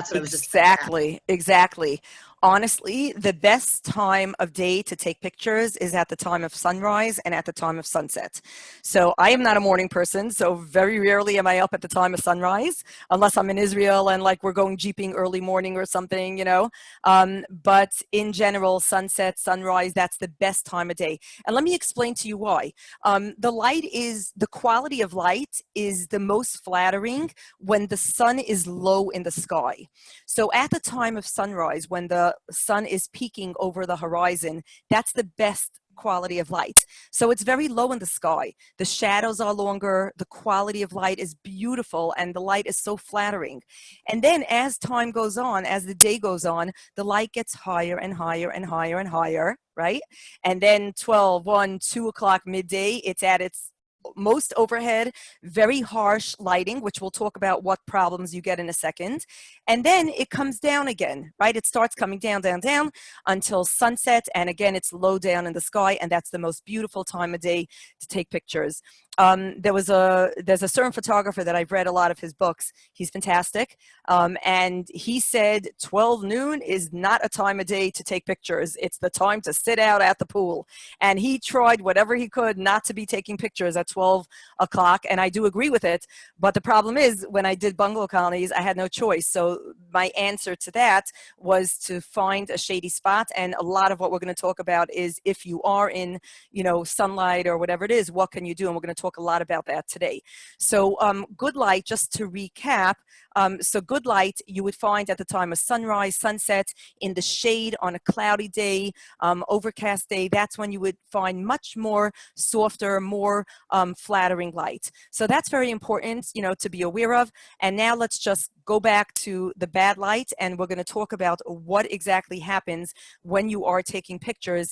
That's what I was just about to ask. Exactly, exactly. Honestly, the best time of day to take pictures is at the time of sunrise and at the time of sunset. So I am not a morning person, so very rarely am I up at the time of sunrise, unless I'm in Israel and like we're going jeeping early morning or something, you know. But in general, sunset, sunrise, that's the best time of day. And let me explain to you why. The quality of light is the most flattering when the sun is low in the sky. So at the time of sunrise, when the sun is peaking over the horizon, that's the best quality of light. So it's very low in the sky. The shadows are longer, the quality of light is beautiful, and the light is so flattering. And then as time goes on, as the day goes on, the light gets higher and higher and higher and higher, right? And then 12, 1, 2 o'clock midday, it's at its most overhead, very harsh lighting, which we'll talk about what problems you get in a second. And then it comes down again, right? It starts coming down, down, down until sunset. And again, it's low down in the sky. And that's the most beautiful time of day to take pictures. There's a certain photographer that I've read a lot of his books. He's fantastic. And he said 12 noon is not a time of day to take pictures. It's the time to sit out at the pool. And he tried whatever he could not to be taking pictures at 12 o'clock. And I do agree with it. But the problem is when I did bungalow colonies, I had no choice. So my answer to that was to find a shady spot. And a lot of what we're going to talk about is if you are in, you know, sunlight or whatever it is, what can you do? And we're going to talk a lot about that today. So good light, just to recap, so good light you would find at the time of sunrise, sunset, in the shade on a cloudy day, overcast day. That's when you would find much more softer, more flattering light. So that's very important, you know, to be aware of. And now let's just go back to the bad light, and we're going to talk about what exactly happens when you are taking pictures